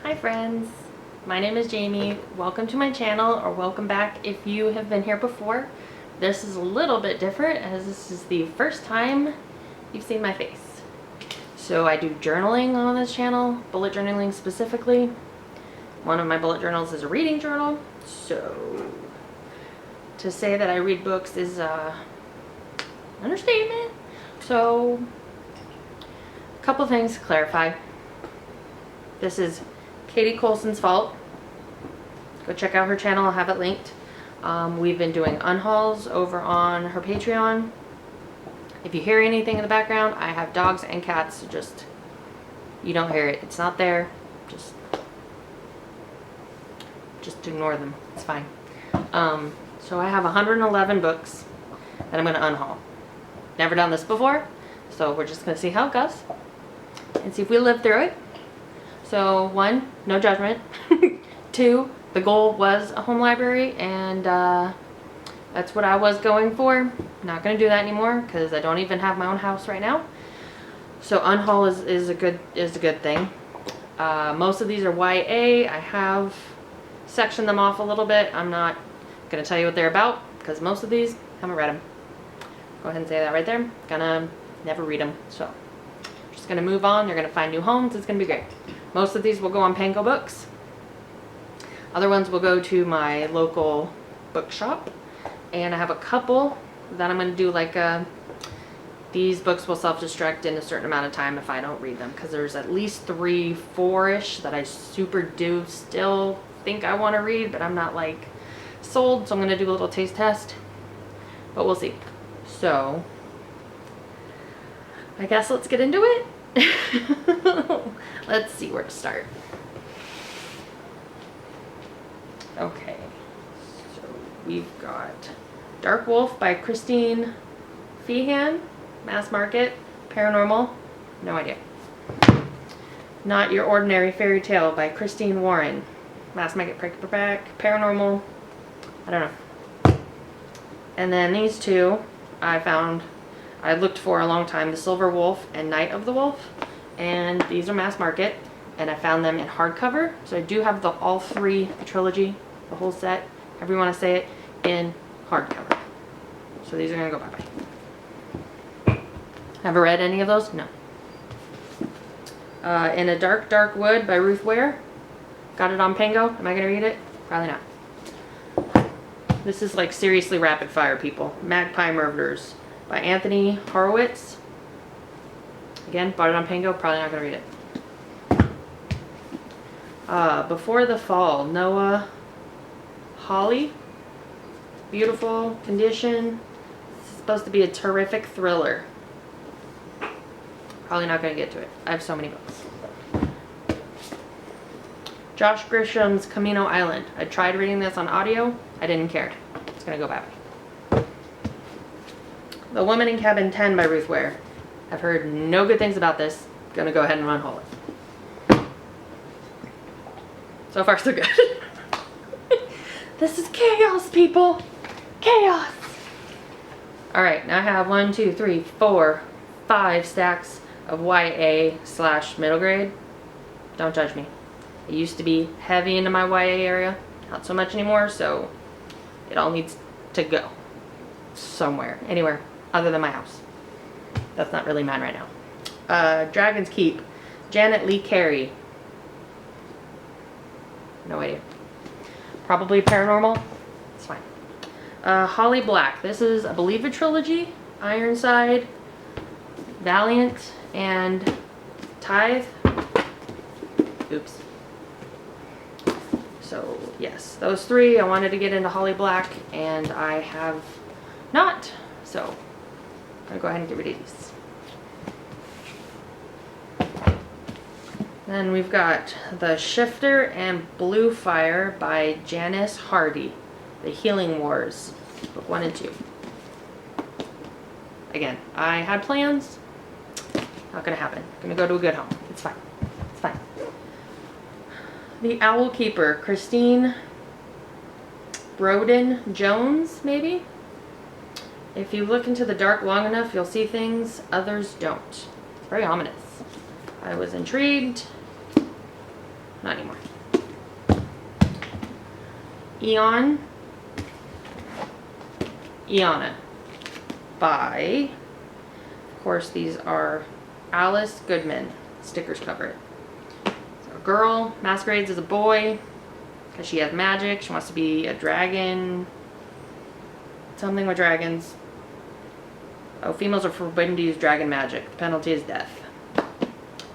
Hi friends, my name is Jamie. Welcome to my channel, or welcome back if you have been here before. This is a little bit different as this is the first time you've seen my face. So I do journaling on this channel, bullet journaling specifically. One of my bullet journals is a reading journal. So to say that I read books is an understatement. So a couple things to clarify. This is Katie Colson's fault. Go check out her channel, I'll have it linked. We've been doing unhauls over on her Patreon. If you hear anything in the background, I have dogs and cats, so just, you don't hear it. It's not there. Just ignore them. It's fine. So I have 111 books that I'm going to unhaul. Never done this before, so we're just going to see how it goes and see if we live through it. So 1, no judgment. 2, the goal was a home library, and that's what I was going for. Not going to do that anymore because I don't even have my own house right now. So unhaul is a good thing. Most of these are YA. I have sectioned them off a little bit. I'm not going to tell you what they're about because most of these haven't read them. Go ahead and say that right there. Gonna never read them. So just gonna move on. They're gonna find new homes. It's gonna be great. Most of these will go on Pango Books. Other ones will go to my local bookshop. And I have a couple that I'm going to do like these books will self-destruct in a certain amount of time if I don't read them. Because there's at least 3, 4-ish that I super do still think I want to read. But I'm not like sold. So I'm going to do a little taste test. But we'll see. So I guess let's get into it. Let's see where to start. Okay, so we've got Dark Wolf by Christine Feehan, mass market, paranormal, no idea. Not Your Ordinary Fairy Tale by Christine Warren, mass market, paperback, paranormal, I don't know. And then these two I looked for a long time, The Silver Wolf and Night of the Wolf, and these are mass market, and I found them in hardcover. So I do have all three, the trilogy, the whole set, however you want to say it, in hardcover. So these are going to go bye-bye. Ever read any of those? No. In a Dark, Dark Wood by Ruth Ware. Got it on Pango. Am I going to read it? Probably not. This is like seriously rapid fire, people. Magpie Murders by Anthony Horowitz. Again, bought it on Pango. Probably not going to read it. Before the Fall, Noah Hawley. Beautiful condition. This is supposed to be a terrific thriller. Probably not going to get to it. I have so many books. Josh Grisham's Camino Island. I tried reading this on audio. I didn't care. It's going to go bye-bye. The Woman in Cabin 10 by Ruth Ware. I've heard no good things about this. Gonna go ahead and unhaul it. So far, so good. This is chaos, people. Chaos. Alright, now I have 1, 2, 3, 4, 5 stacks of YA/middle grade. Don't judge me. It used to be heavy into my YA area. Not so much anymore, so it all needs to go somewhere. Anywhere other than my house. That's not really mine right now. Dragon's Keep. Janet Lee Carey. No idea. Probably paranormal. It's fine. Holly Black. This is, I believe, a trilogy. Ironside, Valiant, and Tithe. Oops. So, yes. Those 3. I wanted to get into Holly Black, and I have not. So, I'm going to go ahead and get rid of these. Then we've got The Shifter and Blue Fire by Janice Hardy. The Healing Wars, book 1 and 2. Again, I had plans. Not gonna happen. Gonna go to a good home. It's fine. It's fine. The Owl Keeper, Christine Broden Jones, maybe? If you look into the dark long enough, you'll see things others don't. It's very ominous. I was intrigued. not anymore. Iana by, of course, these are Alice Goodman. Stickers cover it. So a girl masquerades as a boy because she has magic. She wants to be a dragon. Something with dragons. Oh, females are forbidden to use dragon magic. The penalty is death.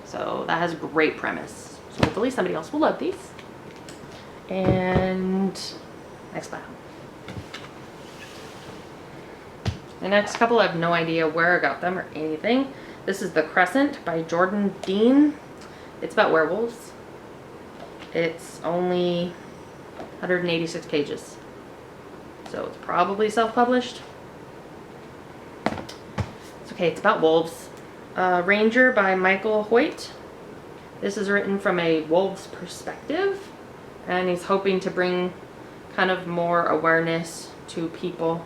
So that has a great premise. So hopefully somebody else will love these. And next pile. The next couple, I have no idea where I got them or anything. This is The Crescent by Jordan Dean. It's about werewolves. It's only 186 pages. So it's probably self-published. It's okay, it's about wolves. Ranger by Michael Hoyt. This is written from a wolf's perspective. And he's hoping to bring kind of more awareness to people.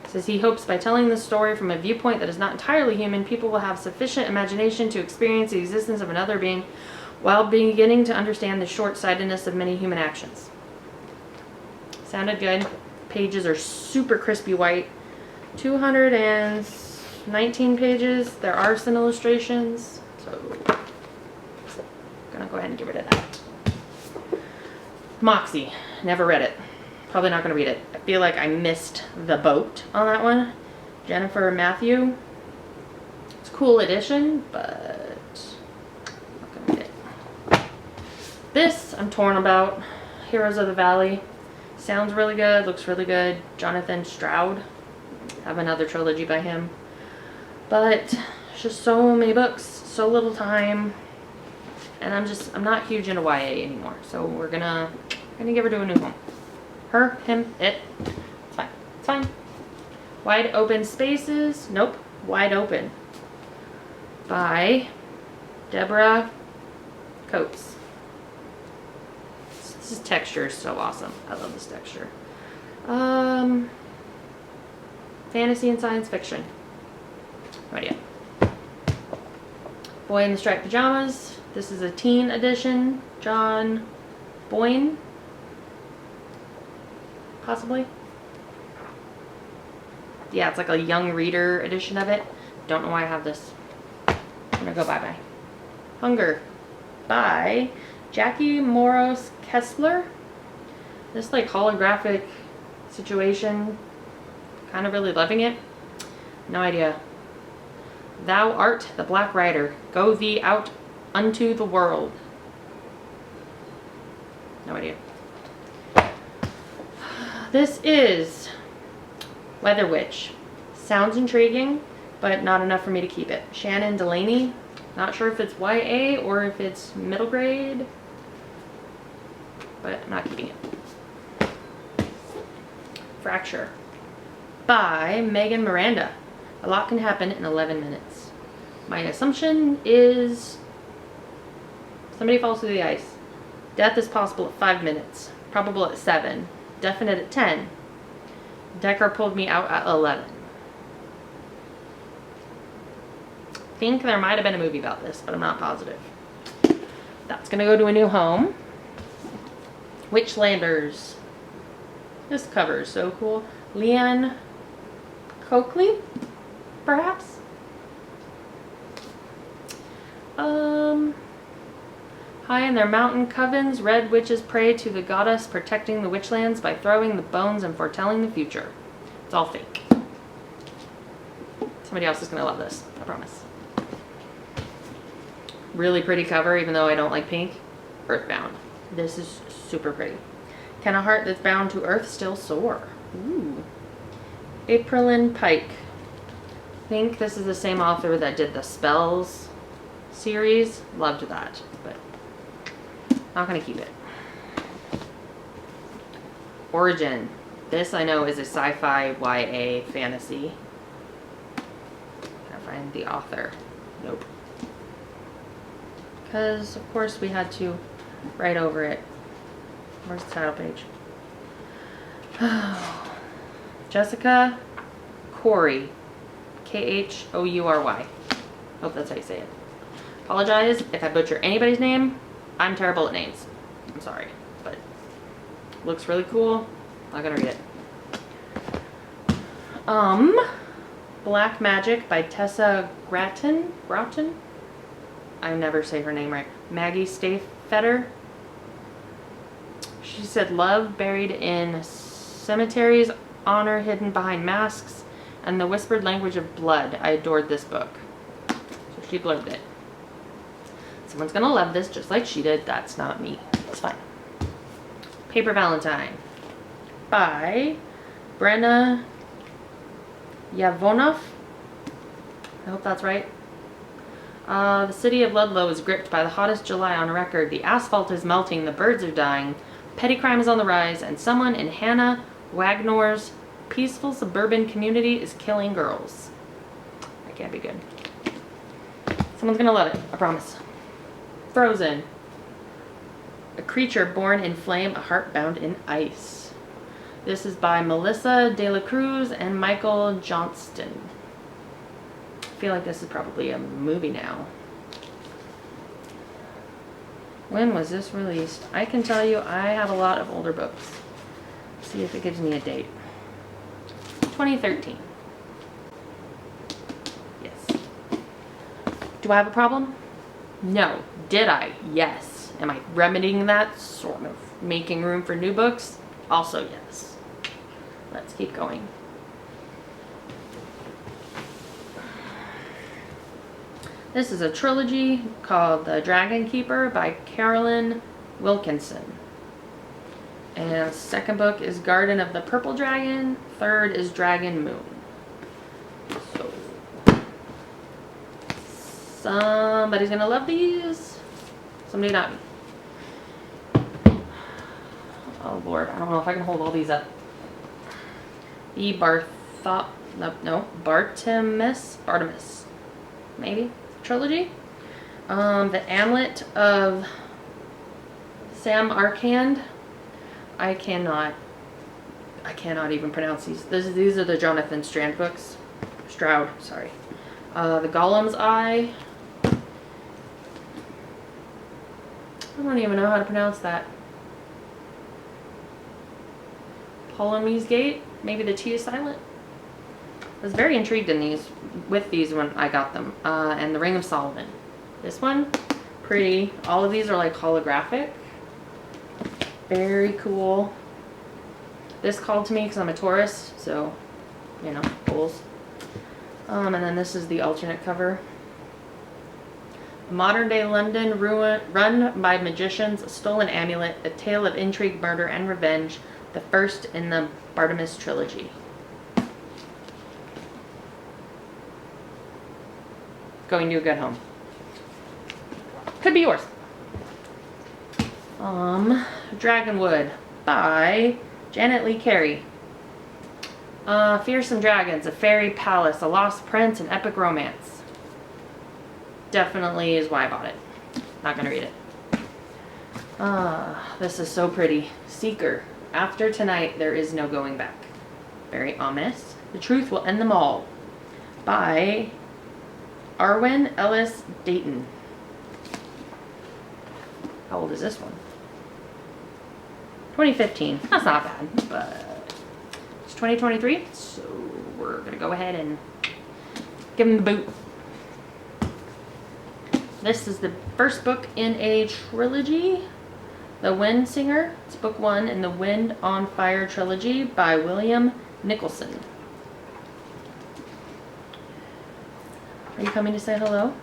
Says he hopes by telling the story from a viewpoint that is not entirely human, people will have sufficient imagination to experience the existence of another being while beginning to understand the short-sightedness of many human actions. Sounded good. Pages are super crispy white. 219 pages. There are some illustrations. So I'm gonna go ahead and get rid of that. Moxie. Never read it. Probably not going to read it. I feel like I missed the boat on that one. Jennifer Matthew. It's a cool edition, but I'm not going to read it. This I'm torn about. Heroes of the Valley. Sounds really good. Looks really good. Jonathan Stroud. I have another trilogy by him. But it's just so many books. So little time. And I'm not huge into YA anymore. So we're gonna give her to a new home. Her, him, it. It's fine. It's fine. Wide Open Spaces. Nope. Wide Open. By Deborah Coates. This texture is so awesome. I love this texture. Fantasy and science fiction. No idea. Boy in the Striped Pajamas. This is a teen edition. John Boyne. Possibly. Yeah, it's like a young reader edition of it. Don't know why I have this. I'm gonna go bye-bye. Hunger by Jackie Moros Kessler. This like holographic situation. Kind of really loving it. No idea. Thou art the Black Rider. Go thee out unto the world. No idea. This is Weather Witch. Sounds intriguing, but not enough for me to keep it. Shannon Delaney. Not sure if it's YA or if it's middle grade, but I'm not keeping it. Fracture by Megan Miranda. A lot can happen in 11 minutes. My assumption is somebody falls through the ice. Death is possible at 5 minutes. Probable at 7. Definite at 10. Decker pulled me out at 11. I think there might have been a movie about this, but I'm not positive. That's gonna go to a new home. Witchlanders. This cover is so cool. Leanne Coakley, perhaps? High in their mountain covens, red witches pray to the goddess protecting the witchlands by throwing the bones and foretelling the future. It's all fake. Somebody else is going to love this, I promise. Really pretty cover, even though I don't like pink. Earthbound. This is super pretty. Can a heart that's bound to earth still soar? Ooh. Aprilyn Pike. I think this is the same author that did the Spells series. Loved that, but not gonna keep it. Origin. This I know is a sci-fi YA fantasy. Can I find the author? Nope. Because of course we had to write over it. Where's the title page? Jessica Khoury. Khoury. Hope that's how you say it. apologize if I butcher anybody's name. I'm terrible at names. I'm sorry, but looks really cool. I'm gonna read it. Black Magic by Tessa Gratton. I never say her name right. Maggie Stayfetter. She said, love buried in cemeteries, honor hidden behind masks, and the whispered language of blood. I adored this book. So she blurbed it. Someone's gonna love this just like she did. That's not me. It's fine. Paper Valentine by Brenna Yavonov. I hope that's right. The city of Ludlow is gripped by the hottest July on record. The asphalt is melting, the birds are dying, petty crime is on the rise, and someone in Hannah Wagnor's peaceful suburban community is killing girls. That can't be good. Someone's gonna love it, I promise. Frozen. A creature born in flame, a heart bound in ice. This is by Melissa De La Cruz and Michael Johnston. I feel like this is probably a movie now. When was this released? I can tell you I have a lot of older books. Let's see if it gives me a date. 2013. Yes. Do I have a problem? No. Did I? Yes. Am I remedying that? Sort of. Making room for new books? Also yes. Let's keep going. This is a trilogy called The Dragon Keeper by Carolyn Wilkinson. And second book is Garden of the Purple Dragon. Third is Dragon Moon. So somebody's gonna love these. Somebody not. Oh Lord, I don't know if I can hold all these up. The Bartimaeus, maybe. Trilogy. The Amulet of Samarkand. I cannot even pronounce these. These are the Jonathan Stroud books. Sorry. The Golem's Eye. I don't even know how to pronounce that. Ptolemy's Gate. Maybe the T is silent. I was very intrigued with these when I got them. And the Ring of Solomon. This one, pretty. All of these are like holographic. Very cool. This called to me because I'm a Taurus, so, you know, goals. And then this is the alternate cover. Modern day London run by magicians, a stolen amulet, a tale of intrigue, murder, and revenge. The first in the Bartimaeus trilogy. Going to a good home. Could be yours. Dragonwood by Janet Lee Carey. Fearsome Dragons, a fairy palace, a lost prince, an epic romance. Definitely is why I bought it. Not gonna read it. This is so pretty. Seeker. After tonight, there is no going back. Very ominous. The truth will end them all. By Arwen Ellis Dayton. How old is this one? 2015. That's not bad, but it's 2023, so we're gonna go ahead and give him the boot. This is the first book in a trilogy, The Wind Singer. It's book 1 in the Wind on Fire trilogy by William Nicholson. Are you coming to say hello?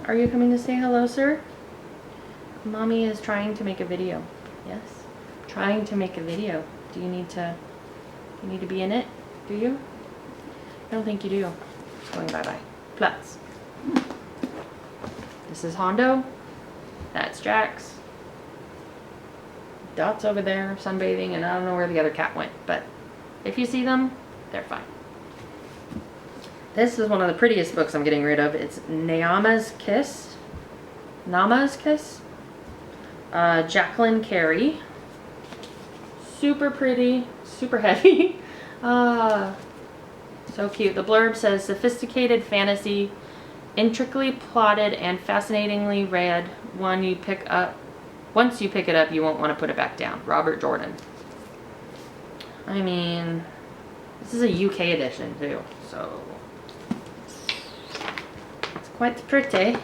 Are you coming to say hello, sir? Mommy is trying to make a video. Yes, trying to make a video. Do you need to be in it? Do you? I don't think you do. It's going bye-bye. Platz. This is Hondo. That's Jax. Dot's over there sunbathing, and I don't know where the other cat went, but if you see them, they're fine. This is one of the prettiest books I'm getting rid of. It's Nama's Kiss. Jacqueline Carey. Super pretty, super heavy. So cute. The blurb says, sophisticated fantasy intricately plotted and fascinatingly read. Once you pick it up, you won't want to put it back down. Robert Jordan. I mean, this is a UK edition too, so it's quite pretty,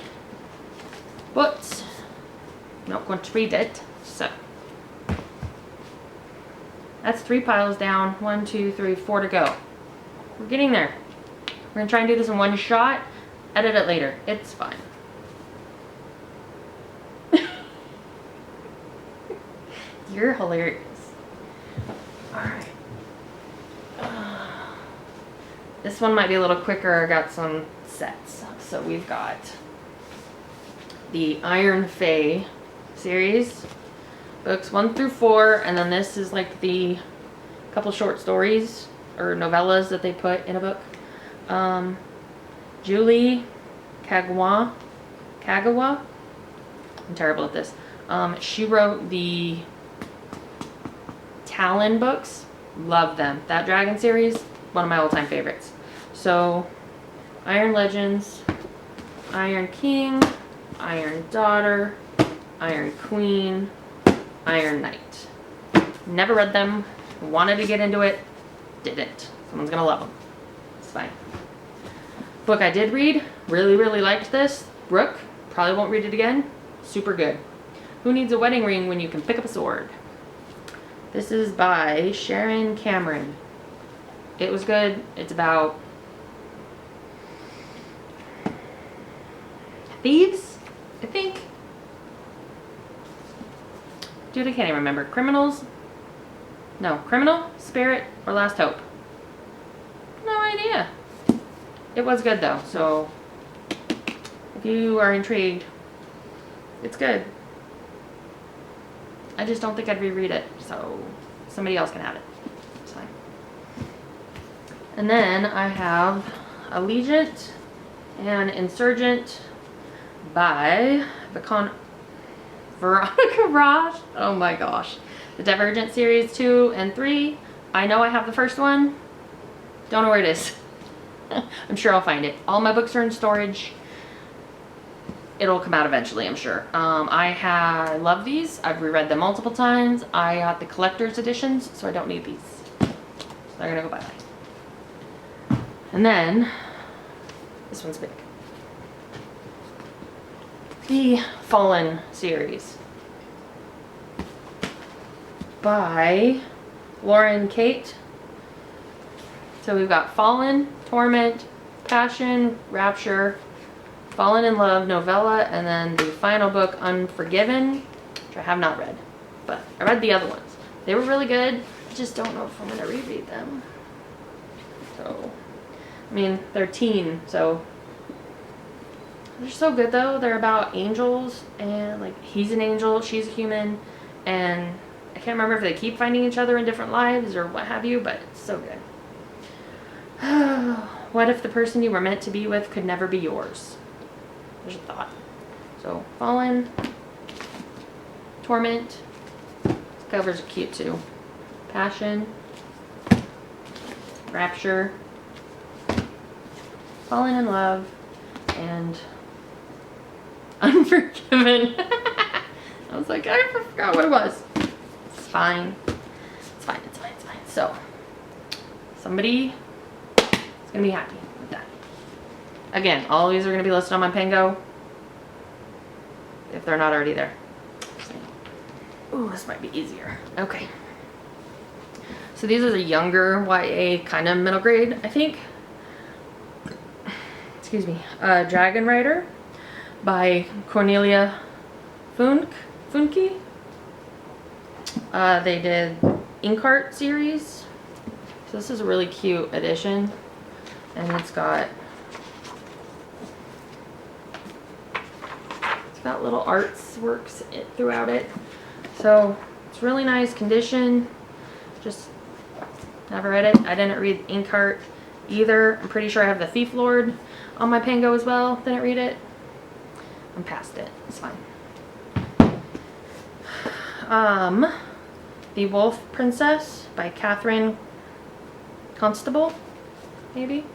but I'm not going to read it. So that's 3 piles down. 1, 2, 3, 4 to go. We're getting there. We're gonna try and do this in one shot. Edit it later. It's fine. You're hilarious. Alright. This one might be a little quicker. I got some sets. So we've got the Iron Fae series, books 1 through 4, and then this is like the couple short stories or novellas that they put in a book. Julie Kagawa. I'm terrible at this. She wrote the Talon books. Love them. That Dragon series, one of my all-time favorites. So, Iron Legends, Iron King, Iron Daughter, Iron Queen, Iron Knight. Never read them. Wanted to get into it. Didn't. Someone's gonna love them. It's fine. Book I did read. Really, really liked this. Brooke. Probably won't read it again. Super good. Who Needs a Wedding Ring When You Can Pick Up a Sword? This is by Sharon Cameron. It was good. It's about thieves, I think. Dude, I can't even remember. Criminals? No. Criminal, Spirit, or Last Hope? No idea. It was good though, so if you are intrigued, it's good. I just don't think I'd reread it, so somebody else can have it. It's fine. And then I have Allegiant and Insurgent by Veronica Ross. Oh my gosh. The Divergent series 2 and 3. I know I have the first one. Don't know where it is. I'm sure I'll find it. All my books are in storage. It'll come out eventually, I'm sure. I love these. I've reread them multiple times. I got the collector's editions, so I don't need these. So they're gonna go bye-bye. And then, this one's big. The Fallen series by Lauren Kate. So we've got Fallen, Torment, Passion, Rapture, Fallen in Love, novella, and then the final book, Unforgiven, which I have not read. But I read the other ones. They were really good. I just don't know if I'm going to reread them. So, I mean, they're teen, so they're so good though. They're about angels, and like he's an angel, she's a human, and I can't remember if they keep finding each other in different lives or what have you, but it's so good. What if the person you were meant to be with could never be yours? There's a thought. So, Fallen, Torment, these covers are cute too. Passion, Rapture, Fallen in Love, and Unforgiven. I was like, I forgot what it was. It's fine. It's fine, it's fine, it's fine. So, somebody is going to be happy with that. Again, all of these are going to be listed on my Pango if they're not already there. Ooh, this might be easier. Okay. So these are the younger YA, kind of middle grade, I think. Excuse me. Dragon Rider by Cornelia Funke. They did Inkheart series. So this is a really cute edition. And it's got little artworks throughout it. So it's really nice condition. Just never read it. I didn't read Inkheart either. I'm pretty sure I have The Thief Lord on my Pango as well. Didn't read it. I'm past it. It's fine. The Wolf Princess by Catherine Constable, maybe.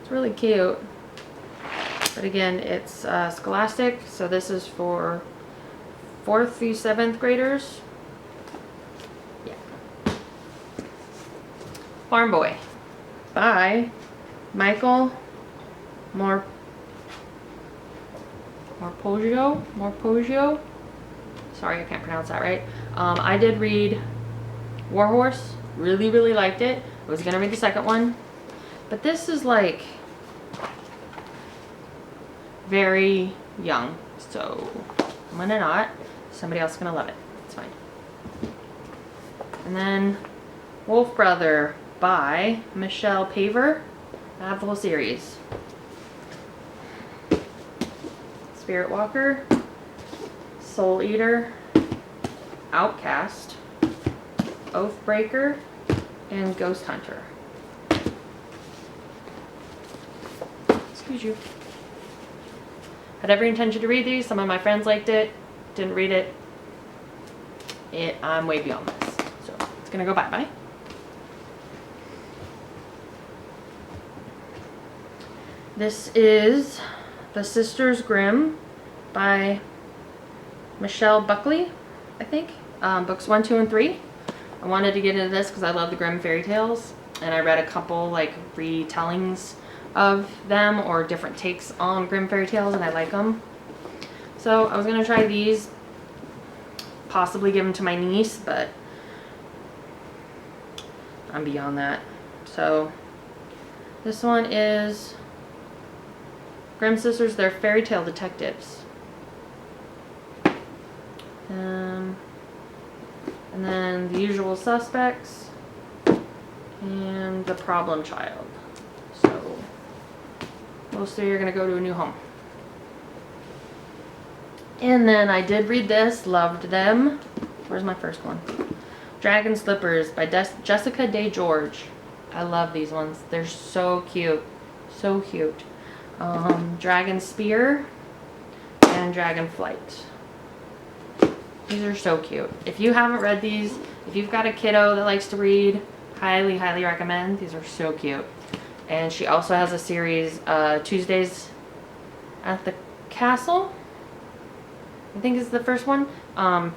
It's really cute. But again, it's Scholastic, so this is for 4th through 7th graders. Yeah. Farm Boy by Michael Morpoggio. Sorry, I can't pronounce that right. I did read Warhorse. Really, really liked it. I was gonna read the second one, but this is like very young, so I'm gonna not. Somebody else is gonna love it. It's fine. And then Wolf Brother by Michelle Paver. I have the whole series. Spirit Walker, Soul Eater, Outcast, Oathbreaker, and Ghost Hunter. Excuse you. Had every intention to read these. Some of my friends liked it, didn't read it. I'm way beyond this, so it's gonna go bye-bye. This is The Sisters Grimm by Michelle Buckley, I think. Books 1, 2, and 3. I wanted to get into this because I love the Grimm fairy tales, and I read a couple like retellings of them or different takes on Grimm fairy tales, and I like them. So I was gonna try these, possibly give them to my niece, but I'm beyond that. So this one is Grimm Sisters, They're Fairy Tale Detectives. And then The Usual Suspects and The Problem Child. So most of you are going to go to a new home. And then I did read this, loved them. Where's my first one? Dragon Slippers by Jessica Day George. I love these ones. They're so cute. So cute. Dragon Spear and Dragon Flight. These are so cute. If you haven't read these, if you've got a kiddo that likes to read, highly, highly recommend. These are so cute. And she also has a series, Tuesdays at the Castle, I think is the first one.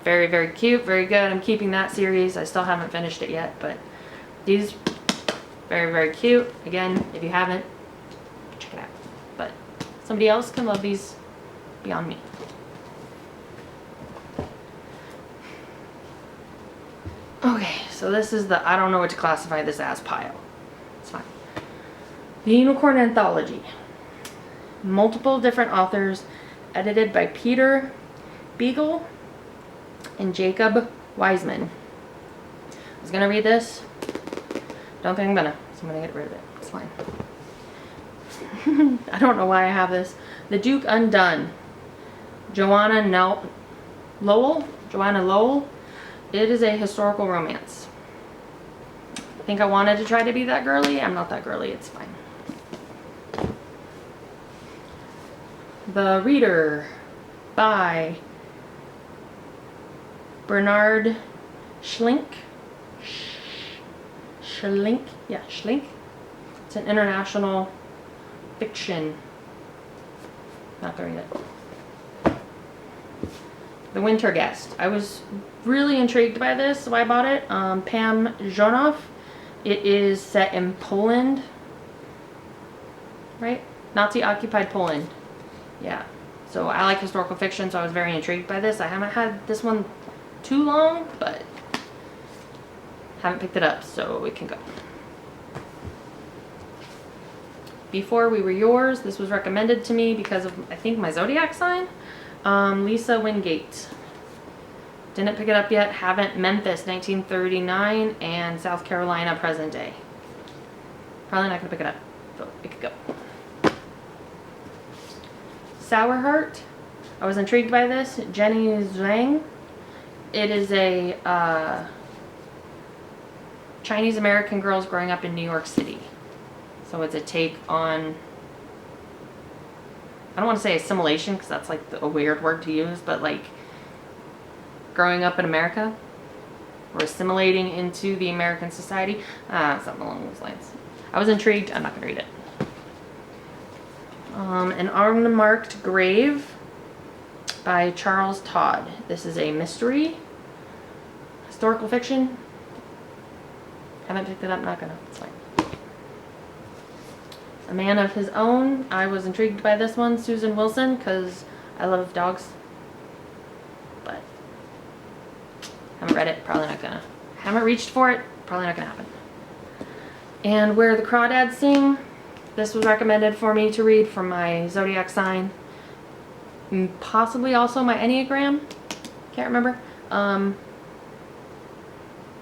Very, very cute, very good. I'm keeping that series. I still haven't finished it yet, but these, very, very cute. Again, if you haven't, check it out. But somebody else can love these beyond me. Okay, so this is the, I don't know what to classify this as pile. It's fine. The Unicorn Anthology. Multiple different authors, edited by Peter Beagle and Jacob Wiseman. I was gonna read this. Don't think I'm gonna, so I'm gonna get rid of it. It's fine. I don't know why I have this. The Duke Undone. Joanna Lowell. It is a historical romance. I think I wanted to try to be that girly. I'm not that girly. It's fine. The Reader by Bernard Schlink. Yeah, Schlink. It's an international fiction. Not gonna read it. The Winter Guest. I was really intrigued by this, so I bought it. Pam Jonoff. It is set in Poland, right? Nazi-occupied Poland. Yeah. So I like historical fiction, so I was very intrigued by this. I haven't had this one too long, but haven't picked it up, so it can go. Before We Were Yours. This was recommended to me because of, I think, my zodiac sign. Lisa Wingate. Didn't pick it up yet. Haven't. Memphis, 1939, and South Carolina, present day. Probably not gonna pick it up, but it could go. Sour Heart. I was intrigued by this. Jenny Zhang. It is a Chinese American girls growing up in New York City. So it's a take on, I don't want to say assimilation because that's like a weird word to use, but like growing up in America or assimilating into the American society. Something along those lines. I was intrigued. I'm not going to read it. An Unmarked Grave by Charles Todd. This is a mystery, historical fiction. Haven't picked it up, not gonna, it's fine. A Man of His Own. I was intrigued by this one, Susan Wilson, because I love dogs. But haven't read it, probably not gonna. Haven't reached for it, probably not gonna happen. And Where the Crawdads Sing. This was recommended for me to read from my zodiac sign. Possibly also my Enneagram. Can't remember. I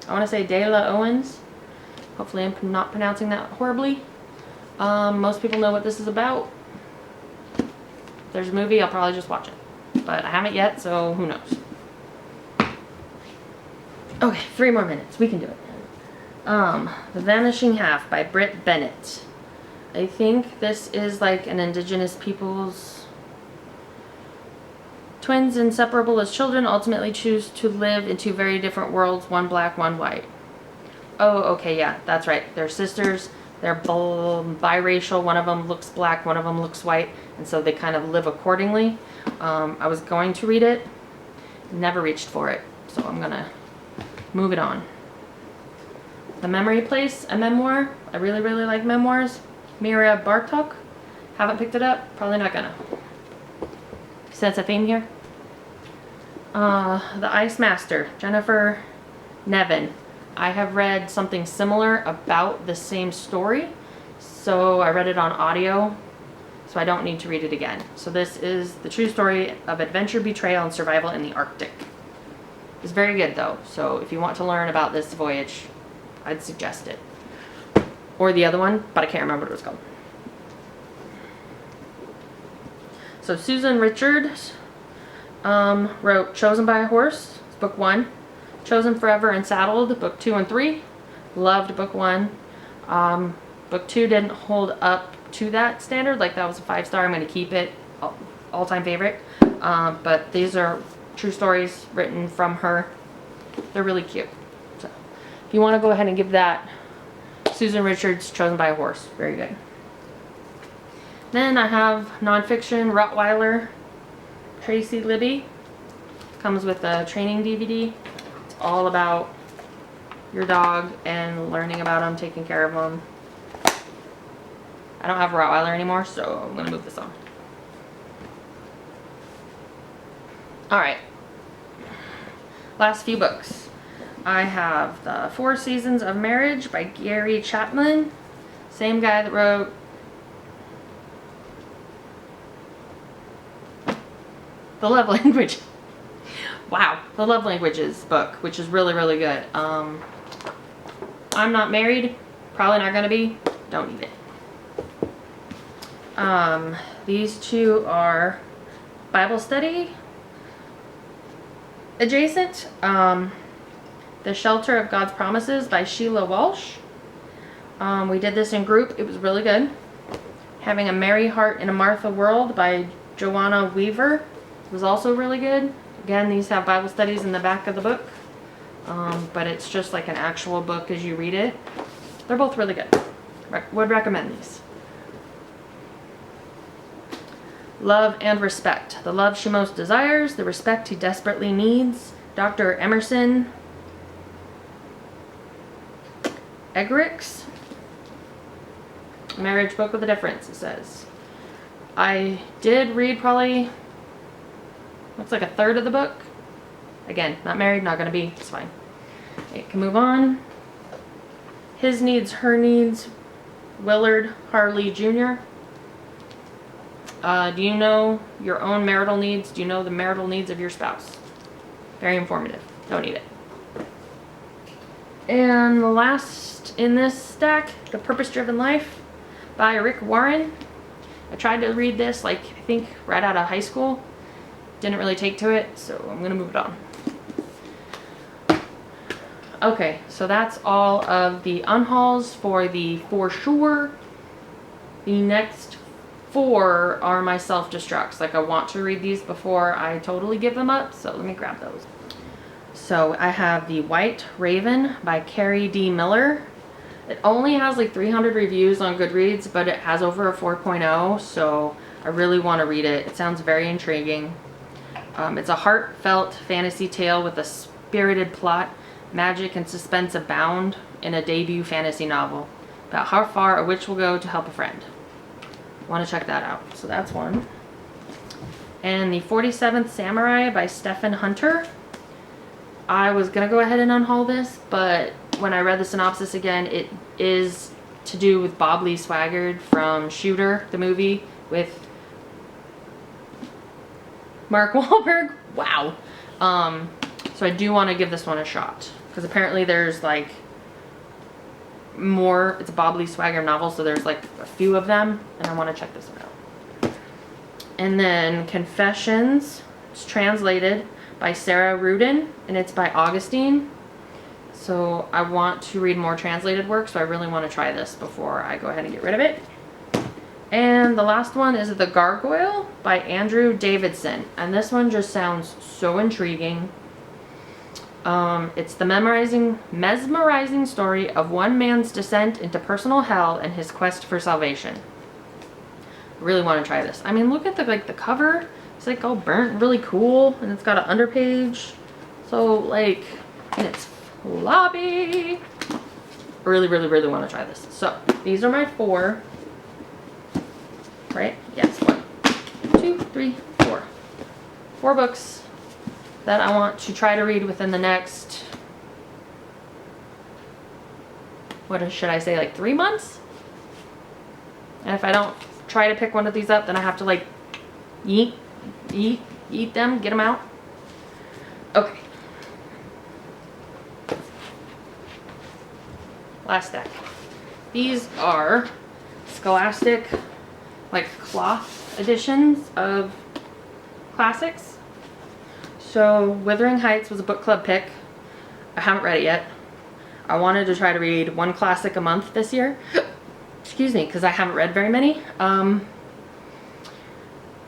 want to say Dayla Owens. Hopefully I'm not pronouncing that horribly. Most people know what this is about. If there's a movie, I'll probably just watch it. But I haven't yet, so who knows. Okay, 3 more minutes. We can do it. The Vanishing Half by Britt Bennett. I think this is like an indigenous people's twins, inseparable as children, ultimately choose to live in 2 very different worlds, one black, one white. Oh, okay, yeah, that's right. They're sisters. They're biracial. One of them looks black, one of them looks white, and so they kind of live accordingly. I was going to read it, never reached for it, so I'm gonna move it on. The Memory Place, a memoir. I really, really like memoirs. Mira Bartok. Haven't picked it up, probably not gonna. Sense a theme here. The Ice Master, Jennifer Nevin. I have read something similar about the same story, so I read it on audio, so I don't need to read it again. So this is the true story of adventure, betrayal, and survival in the Arctic. It's very good though, so if you want to learn about this voyage, I'd suggest it. Or the other one, but I can't remember what it was called. So Susan Richards wrote Chosen by a Horse, it's book 1. Chosen Forever and Saddled, book 2 and 3. Loved book 1. Book 2 didn't hold up to that standard, like that was a 5-star. I'm going to keep it, all-time favorite. But these are true stories written from her. They're really cute. So if you want to go ahead and give that, Susan Richards, Chosen by a Horse, very good. Then I have nonfiction, Rottweiler, Tracy Libby. Comes with a training DVD. It's all about your dog and learning about them, taking care of them. I don't have a Rottweiler anymore, so I'm going to move this on. Alright. Last few books. I have The 4 Seasons of Marriage by Gary Chapman. Same guy that wrote The Love Language. Wow, The Love Languages book, which is really, really good. I'm not married, probably not gonna be, don't need it. These 2 are Bible study adjacent. The Shelter of God's Promises by Sheila Walsh. We did this in group, it was really good. Having a Merry Heart in a Martha World by Joanna Weaver was also really good. Again, these have Bible studies in the back of the book, but it's just like an actual book as you read it. They're both really good. Would recommend these. Love and Respect. The love she most desires, the respect he desperately needs. Dr. Emerson Eggerichs. Marriage Book with a Difference, it says. I did read probably, looks like a third of the book. Again, not married, not gonna be, it's fine. It can move on. His Needs, Her Needs, Willard Harley Jr. Do you know your own marital needs? Do you know the marital needs of your spouse? Very informative. Don't need it. And the last in this stack, The Purpose-Driven Life by Rick Warren. I tried to read this, like, I think right out of high school. Didn't really take to it, so I'm gonna move it on. Okay, so that's all of the unhauls for the For Sure. The next 4 are my self-destructs. Like, I want to read these before I totally give them up, so let me grab those. So I have The White Raven by Carrie D. Miller. It only has like 300 reviews on Goodreads, but it has over a 4.0, so I really want to read it. It sounds very intriguing. It's a heartfelt fantasy tale with a spirited plot, magic and suspense abound in a debut fantasy novel about how far a witch will go to help a friend. Want to check that out. So that's one. And the 47th Samurai by Stephen Hunter. I was going to go ahead and unhaul this, but when I read the synopsis again, it is to do with Bob Lee Swaggart from Shooter, the movie, with Mark Wahlberg. Wow. So I do want to give this one a shot, because apparently there's like more. It's a Bob Lee Swaggart novel, so there's like a few of them, and I want to check this one out. And then Confessions. It's translated by Sarah Rudin, and it's by Augustine. So I want to read more translated work, so I really want to try this before I go ahead and get rid of it. And the last one is The Gargoyle by Andrew Davidson, and this one just sounds so intriguing. It's the mesmerizing story of one man's descent into personal hell and his quest for salvation. I really want to try this. I mean, look at the cover. It's like all burnt, really cool, and it's got an underpage. So like, and it's floppy. I really, really, really want to try this. So these are my 4. Right? Yes. 1, 2, 3, 4. 4 books that I want to try to read within the next, what should I say, like 3 months? And if I don't try to pick one of these up, then I have to like eat them, get them out. Okay. Last stack. These are Scholastic, like cloth editions of classics. So Wuthering Heights was a book club pick. I haven't read it yet. I wanted to try to read 1 classic a month this year. Excuse me, because I haven't read very many.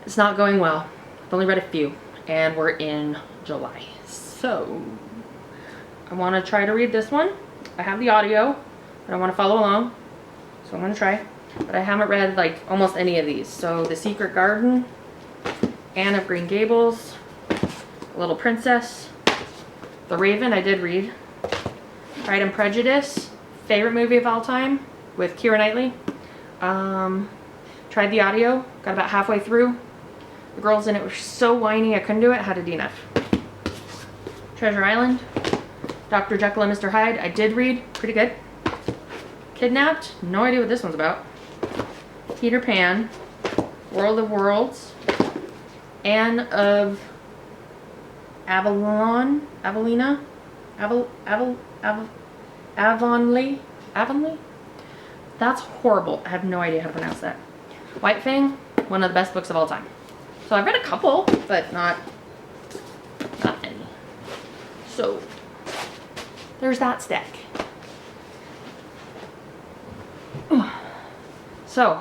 It's not going well. I've only read a few, and we're in July. So I want to try to read this one. I have the audio, but I want to follow along, so I'm going to try. But I haven't read like almost any of these. So The Secret Garden, Anne of Green Gables, Little Princess, The Raven I did read, Pride and Prejudice, favorite movie of all time with Keira Knightley. Tried the audio, got about halfway through. The girls in it were so whiny I couldn't do it, had a DNF. Treasure Island, Dr. Jekyll and Mr. Hyde, I did read, pretty good. Kidnapped, no idea what this one's about. Peter Pan, World of Worlds, Anne of Avonlea, Avonlea? That's horrible. I have no idea how to pronounce that. White Fang, one of the best books of all time. So I've read a couple, but not any. So there's that stack. So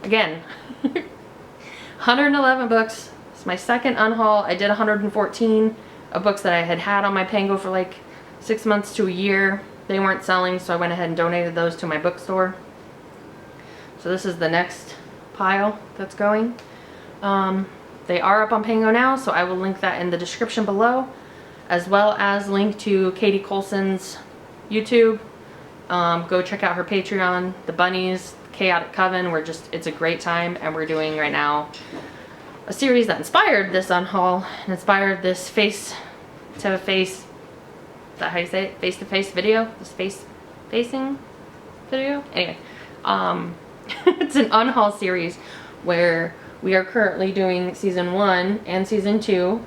again, 111 books. It's my second unhaul. I did 114 of books that I had on my Pango for like 6 months to a year. They weren't selling, so I went ahead and donated those to my bookstore. So this is the next pile that's going. They are up on Pango now, so I will link that in the description below, as well as link to Katie Colson's YouTube. Go check out her Patreon, the Bunnies, Chaotic Coven. It's a great time, and we're doing right now a series that inspired this unhaul and inspired this face-to-face, is that how you say it? Face-to-face video? This face-facing video? Anyway, it's an unhaul series where we are currently doing season 1 and season 2.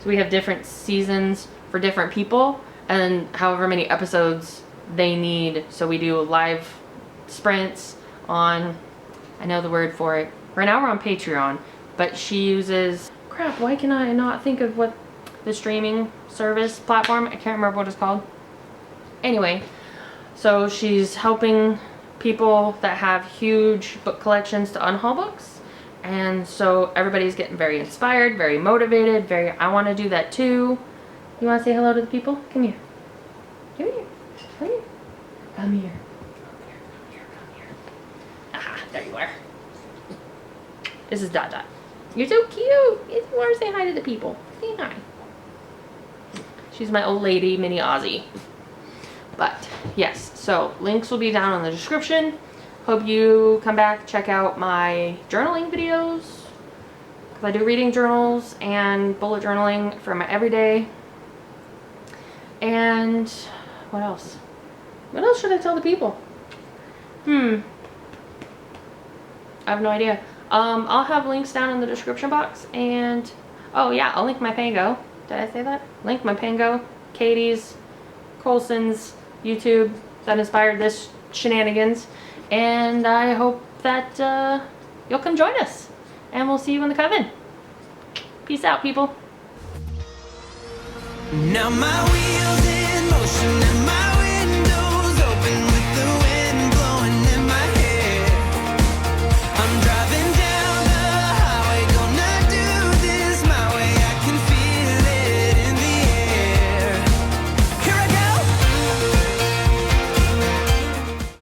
So we have different seasons for different people and however many episodes they need. So we do live sprints on, I know the word for it. Right now we're on Patreon, but she uses, crap, why can I not think of what the streaming service platform, I can't remember what it's called. Anyway, so she's helping people that have huge book collections to unhaul books. And so everybody's getting very inspired, very motivated, I want to do that too. You want to say hello to the people? Come here. Come here. Come here. Come here. There you are. This is Dot Dot. You're so cute. You want to say hi to the people. Say hi. She's my old lady, mini Aussie. But yes, so links will be down in the description. Hope you come back, check out my journaling videos. Because I do reading journals and bullet journaling for my everyday. And what else? What else should I tell the people? I have no idea. I'll have links down in the description box, and oh yeah, I'll link my Pango. Did I say that? Link my Pango, Katie's, Colson's YouTube that inspired this shenanigans, and I hope that you'll come join us, and we'll see you in the coven. Peace out, people. Now my wheels in motion and my